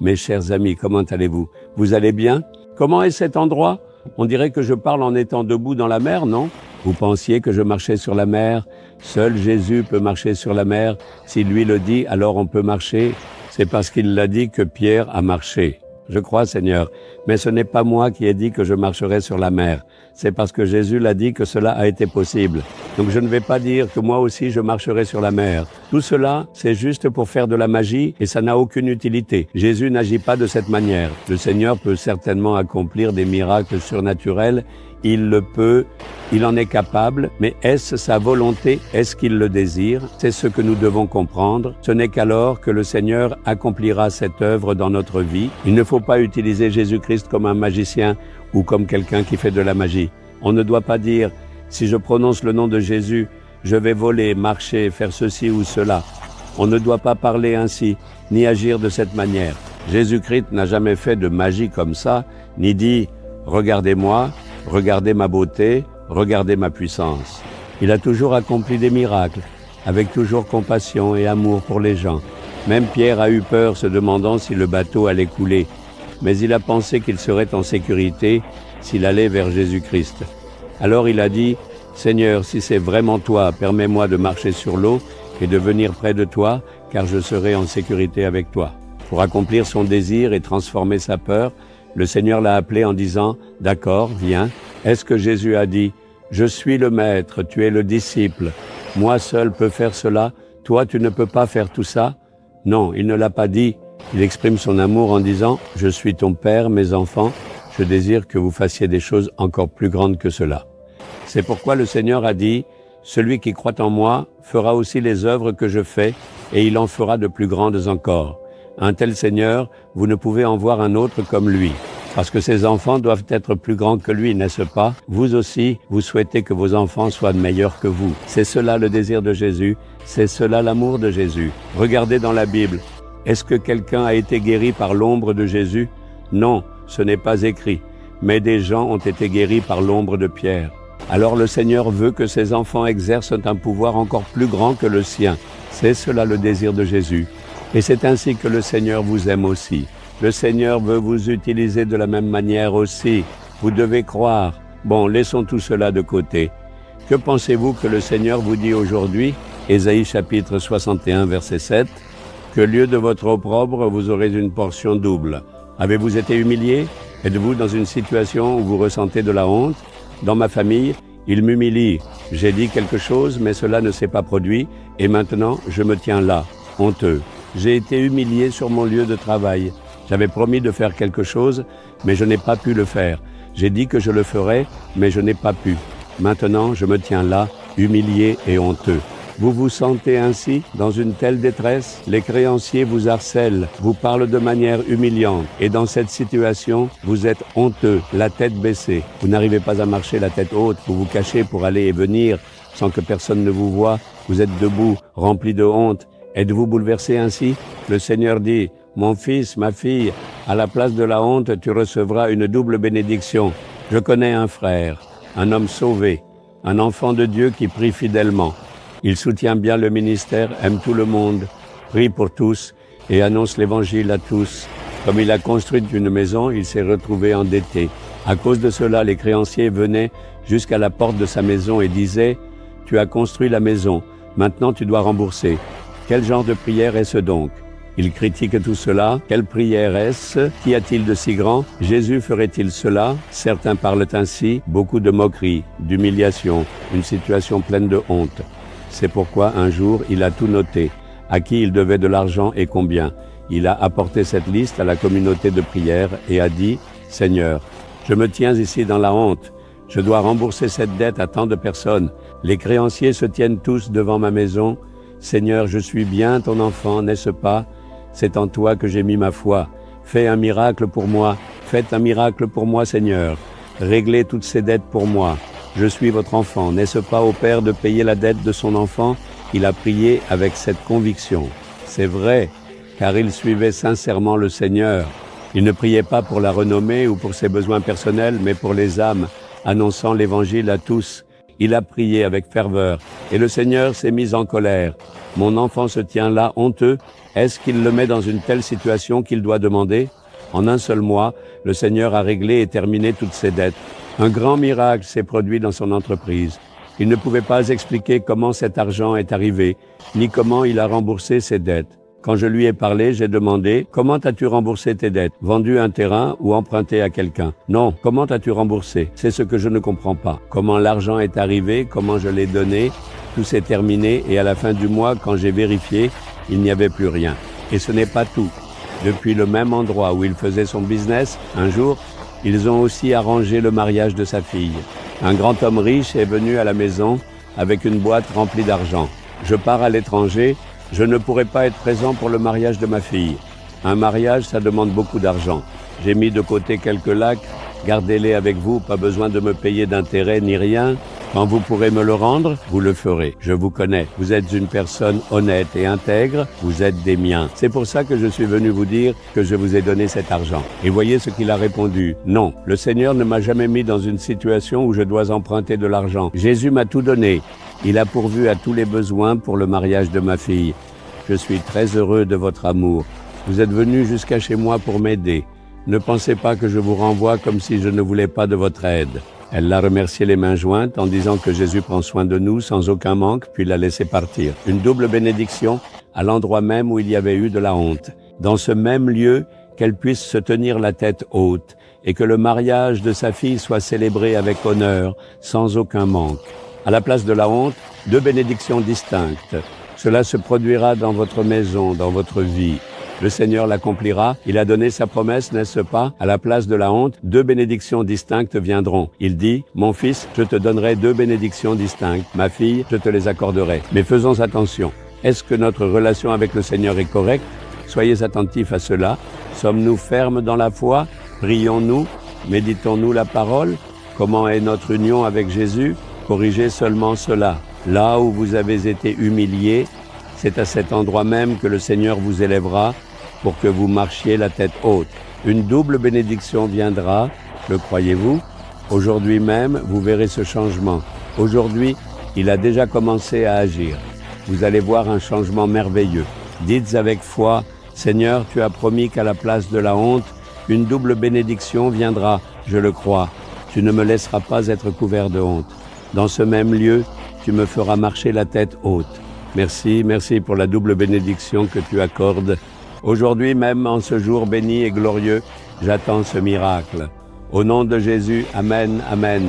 Mes chers amis, comment allez-vous? Vous allez bien? Comment est cet endroit? On dirait que je parle en étant debout dans la mer, non? Vous pensiez que je marchais sur la mer? Seul Jésus peut marcher sur la mer. S'il lui le dit, alors on peut marcher. C'est parce qu'il l'a dit que Pierre a marché. Je crois, Seigneur, mais ce n'est pas moi qui ai dit que je marcherai sur la mer. C'est parce que Jésus l'a dit que cela a été possible. Donc je ne vais pas dire que moi aussi je marcherai sur la mer. Tout cela, c'est juste pour faire de la magie et ça n'a aucune utilité. Jésus n'agit pas de cette manière. Le Seigneur peut certainement accomplir des miracles surnaturels. Il le peut, il en est capable, mais est-ce sa volonté? Est-ce qu'il le désire? C'est ce que nous devons comprendre. Ce n'est qu'alors que le Seigneur accomplira cette œuvre dans notre vie. Il ne faut pas utiliser Jésus-Christ comme un magicien ou comme quelqu'un qui fait de la magie. On ne doit pas dire, si je prononce le nom de Jésus, je vais voler, marcher, faire ceci ou cela. On ne doit pas parler ainsi, ni agir de cette manière. Jésus-Christ n'a jamais fait de magie comme ça, ni dit, regardez-moi, regardez ma beauté, regardez ma puissance. Il a toujours accompli des miracles, avec toujours compassion et amour pour les gens. Même Pierre a eu peur, se demandant si le bateau allait couler. Mais il a pensé qu'il serait en sécurité s'il allait vers Jésus-Christ. Alors il a dit, « Seigneur, si c'est vraiment toi, permets-moi de marcher sur l'eau et de venir près de toi, car je serai en sécurité avec toi. » Pour accomplir son désir et transformer sa peur, le Seigneur l'a appelé en disant, « D'accord, viens. » Est-ce que Jésus a dit, « Je suis le maître, tu es le disciple. Moi seul peux faire cela, toi tu ne peux pas faire tout ça ?» Non, il ne l'a pas dit. Il exprime son amour en disant, « Je suis ton Père, mes enfants, je désire que vous fassiez des choses encore plus grandes que cela. » C'est pourquoi le Seigneur a dit, « Celui qui croit en moi fera aussi les œuvres que je fais, et il en fera de plus grandes encore. » Un tel Seigneur, vous ne pouvez en voir un autre comme lui. Parce que ses enfants doivent être plus grands que lui, n'est-ce pas? Vous aussi, vous souhaitez que vos enfants soient meilleurs que vous. C'est cela le désir de Jésus, c'est cela l'amour de Jésus. Regardez dans la Bible. Est-ce que quelqu'un a été guéri par l'ombre de Jésus? Non, ce n'est pas écrit. Mais des gens ont été guéris par l'ombre de Pierre. Alors le Seigneur veut que ses enfants exercent un pouvoir encore plus grand que le sien. C'est cela le désir de Jésus. Et c'est ainsi que le Seigneur vous aime aussi. Le Seigneur veut vous utiliser de la même manière aussi. Vous devez croire. Bon, laissons tout cela de côté. Que pensez-vous que le Seigneur vous dit aujourd'hui? Ésaïe chapitre 61, verset 7. Que lieu de votre opprobre, vous aurez une portion double. Avez-vous été humilié? Êtes-vous dans une situation où vous ressentez de la honte? Dans ma famille, il m'humilie. J'ai dit quelque chose, mais cela ne s'est pas produit. Et maintenant, je me tiens là, honteux. J'ai été humilié sur mon lieu de travail. J'avais promis de faire quelque chose, mais je n'ai pas pu le faire. J'ai dit que je le ferais, mais je n'ai pas pu. Maintenant, je me tiens là, humilié et honteux. Vous vous sentez ainsi, dans une telle détresse? Les créanciers vous harcèlent, vous parlent de manière humiliante. Et dans cette situation, vous êtes honteux, la tête baissée. Vous n'arrivez pas à marcher la tête haute, vous vous cachez pour aller et venir, sans que personne ne vous voie. Vous êtes debout, rempli de honte. Êtes-vous bouleversé ainsi? Le Seigneur dit, « Mon fils, ma fille, à la place de la honte, tu recevras une double bénédiction. Je connais un frère, un homme sauvé, un enfant de Dieu qui prie fidèlement. Il soutient bien le ministère, aime tout le monde, prie pour tous et annonce l'évangile à tous. Comme il a construit une maison, il s'est retrouvé endetté. À cause de cela, les créanciers venaient jusqu'à la porte de sa maison et disaient, « Tu as construit la maison, maintenant tu dois rembourser. » Quel genre de prière est-ce donc? Il critique tout cela. Quelle prière est-ce? Qu'y a-t-il de si grand? Jésus ferait-il cela? Certains parlent ainsi, beaucoup de moquerie, d'humiliation, une situation pleine de honte. C'est pourquoi un jour, il a tout noté, à qui il devait de l'argent et combien. Il a apporté cette liste à la communauté de prière et a dit, « Seigneur, je me tiens ici dans la honte. Je dois rembourser cette dette à tant de personnes. Les créanciers se tiennent tous devant ma maison. Seigneur, je suis bien ton enfant, n'est-ce pas? C'est en toi que j'ai mis ma foi. Fais un miracle pour moi. Faites un miracle pour moi, Seigneur. Réglez toutes ces dettes pour moi. Je suis votre enfant. N'est-ce pas au Père de payer la dette de son enfant? Il a prié avec cette conviction. C'est vrai, car il suivait sincèrement le Seigneur. Il ne priait pas pour la renommée ou pour ses besoins personnels, mais pour les âmes, annonçant l'évangile à tous. Il a prié avec ferveur, et le Seigneur s'est mis en colère. Mon enfant se tient là honteux. Est-ce qu'il le met dans une telle situation qu'il doit demander? En un seul mois, le Seigneur a réglé et terminé toutes ses dettes. Un grand miracle s'est produit dans son entreprise. Il ne pouvait pas expliquer comment cet argent est arrivé, ni comment il a remboursé ses dettes. Quand je lui ai parlé, j'ai demandé « Comment as-tu remboursé tes dettes? Vendu un terrain ou emprunté à quelqu'un ?» Non, comment as-tu remboursé? C'est ce que je ne comprends pas. Comment l'argent est arrivé, comment je l'ai donné, tout s'est terminé et à la fin du mois, quand j'ai vérifié, il n'y avait plus rien. Et ce n'est pas tout. Depuis le même endroit où il faisait son business, un jour, ils ont aussi arrangé le mariage de sa fille. Un grand homme riche est venu à la maison avec une boîte remplie d'argent. Je pars à l'étranger, je ne pourrai pas être présent pour le mariage de ma fille. Un mariage, ça demande beaucoup d'argent. J'ai mis de côté quelques lacs, gardez-les avec vous, pas besoin de me payer d'intérêt ni rien. Quand vous pourrez me le rendre, vous le ferez. Je vous connais. Vous êtes une personne honnête et intègre. Vous êtes des miens. C'est pour ça que je suis venu vous dire que je vous ai donné cet argent. Et voyez ce qu'il a répondu. Non, le Seigneur ne m'a jamais mis dans une situation où je dois emprunter de l'argent. Jésus m'a tout donné. Il a pourvu à tous les besoins pour le mariage de ma fille. Je suis très heureux de votre amour. Vous êtes venu jusqu'à chez moi pour m'aider. Ne pensez pas que je vous renvoie comme si je ne voulais pas de votre aide. Elle l'a remercié les mains jointes en disant que Jésus prend soin de nous sans aucun manque, puis l'a laissé partir. Une double bénédiction à l'endroit même où il y avait eu de la honte. Dans ce même lieu, qu'elle puisse se tenir la tête haute et que le mariage de sa fille soit célébré avec honneur, sans aucun manque. À la place de la honte, deux bénédictions distinctes. Cela se produira dans votre maison, dans votre vie. Le Seigneur l'accomplira. Il a donné sa promesse, n'est-ce pas? À la place de la honte, deux bénédictions distinctes viendront. Il dit, mon fils, je te donnerai deux bénédictions distinctes. Ma fille, je te les accorderai. Mais faisons attention. Est-ce que notre relation avec le Seigneur est correcte? Soyez attentifs à cela. Sommes-nous fermes dans la foi? Prions-nous? Méditons-nous la parole? Comment est notre union avec Jésus? Corrigez seulement cela. Là où vous avez été humiliés, c'est à cet endroit même que le Seigneur vous élèvera pour que vous marchiez la tête haute. Une double bénédiction viendra, le croyez-vous? Aujourd'hui même, vous verrez ce changement. Aujourd'hui, il a déjà commencé à agir. Vous allez voir un changement merveilleux. Dites avec foi, Seigneur, tu as promis qu'à la place de la honte, une double bénédiction viendra, je le crois. Tu ne me laisseras pas être couvert de honte. Dans ce même lieu, tu me feras marcher la tête haute. Merci, merci pour la double bénédiction que tu accordes. Aujourd'hui même, en ce jour béni et glorieux, j'attends ce miracle. Au nom de Jésus, Amen, Amen.